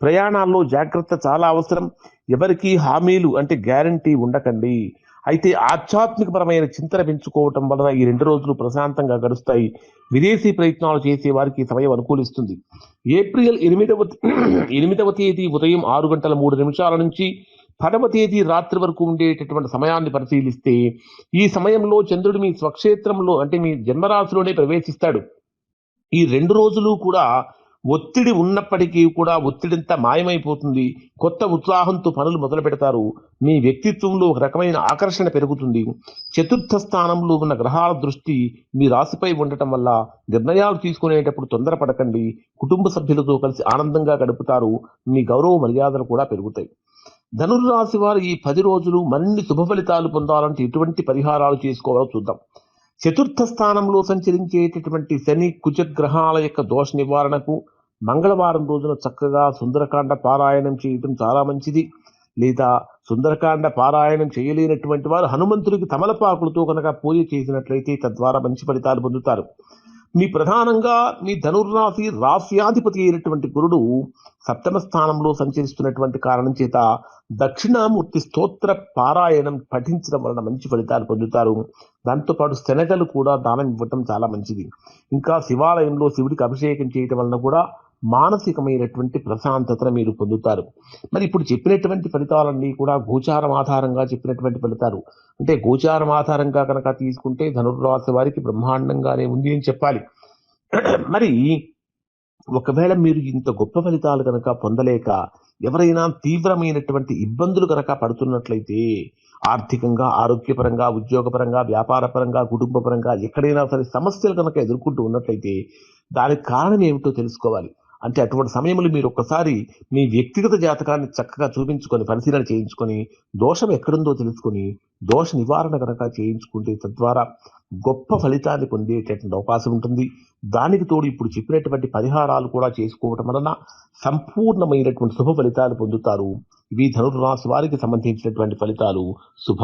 ప్రయాణాల్లో జాగ్రత్త చాలా అవసరం. ఎవరికీ హామీలు అంటే గ్యారంటీ ఉండకండి. అయితే ఆధ్యాత్మికపరమైన చింతన పెంచుకోవటం వలన ఈ 2 రోజులు ప్రశాంతంగా గడుస్తాయి. విదేశీ ప్రయత్నాలు చేసే వారికి సమయం అనుకూలిస్తుంది. ఏప్రిల్ 8వ తేదీ ఉదయం 6:03 నుంచి 10వ తేదీ రాత్రి వరకు ఉండేటటువంటి సమయాన్ని పరిశీలిస్తే, ఈ సమయంలో చంద్రుడు మీ స్వక్షేత్రంలో అంటే మీ జన్మరాశిలోనే ప్రవేశిస్తాడు. ఈ 2 రోజులు కూడా ఒత్తిడి ఉన్నప్పటికీ కూడా ఒత్తిడంతా మాయమైపోతుంది. కొత్త ఉత్సాహంతో పనులు మొదలుపెడతారు. మీ వ్యక్తిత్వంలో ఒక రకమైన ఆకర్షణ పెరుగుతుంది. చతుర్థ స్థానంలో ఉన్న గ్రహాల దృష్టి మీ రాశిపై ఉండటం వల్ల నిర్ణయాలు తీసుకునేటప్పుడు తొందరపడకండి. కుటుంబ సభ్యులతో కలిసి ఆనందంగా గడుపుతారు. మీ గౌరవ మర్యాదలు కూడా పెరుగుతాయి. ధనుర్రాశి వారు ఈ 10 రోజులు మరిన్ని శుభ ఫలితాలు పొందాలంటే ఎటువంటి పరిహారాలు చేసుకోవాలో చూద్దాం. చతుర్థ స్థానంలో సంచరించేటటువంటి శని కుజ గ్రహాల యొక్క దోష నివారణకు మంగళవారం రోజున చక్కగా సుందరకాండ పారాయణం చేయటం చాలా మంచిది. లేదా సుందరకాండ పారాయణం చేయలేనటువంటి వారు హనుమంతుడికి తమలపాకులతో కనుక పూజ చేసినట్లయితే తద్వారా మంచి ఫలితాలు పొందుతారు. ప్రధానంగా మీ ధనుర్రాశి రాశ్యాధిపతి అయినటువంటి గురుడు 7వ స్థానంలో సంచరిస్తున్నటువంటి కారణం చేత దక్షిణామూర్తి స్తోత్ర పారాయణం పఠించడం వలన మంచి ఫలితాలు పొందుతారు. దాంతోపాటు శనగలు కూడా దానం ఇవ్వటం చాలా మంచిది. ఇంకా శివాలయంలో శివుడికి అభిషేకం చేయటం వలన కూడా మానసికమైనటువంటి ప్రశాంతతను మీరు పొందుతారు. మరి ఇప్పుడు చెప్పినటువంటి ఫలితాలన్నీ కూడా గోచారం ఆధారంగా చెప్పినటువంటి ఫలితాలు. అంటే గోచారం ఆధారంగా కనుక తీసుకుంటే ధనుర్రాశి వారికి బ్రహ్మాండంగానే ఉంది అని చెప్పాలి. మరి ఒకవేళ మీరు ఇంత గొప్ప ఫలితాలు కనుక పొందలేక ఎవరైనా తీవ్రమైనటువంటి ఇబ్బందులు కనుక పడుతున్నట్లయితే, ఆర్థికంగా, ఆరోగ్యపరంగా, ఉద్యోగపరంగా, వ్యాపారపరంగా, కుటుంబపరంగా ఎక్కడైనా సరే సమస్యలు కనుక ఎదుర్కొంటూ ఉన్నట్లయితే దానికి కారణం ఏమిటో తెలుసుకోవాలి. అంటే అటువంటి సమయంలో మీరు ఒక్కసారి మీ వ్యక్తిగత జాతకాన్ని చక్కగా చూపించుకొని పరిశీలన చేయించుకొని దోషం ఎక్కడుందో తెలుసుకొని దోష నివారణ కనుక చేయించుకుంటే తద్వారా గొప్ప ఫలితాన్ని పొందేటటువంటి అవకాశం ఉంటుంది. దానికి తోడు ఇప్పుడు చెప్పినటువంటి పరిహారాలు కూడా చేసుకోవటం వలన సంపూర్ణమైనటువంటి శుభ ఫలితాలు పొందుతారు. ఇవి ధనుర్రాశి వారికి సంబంధించినటువంటి ఫలితాలు. శుభం.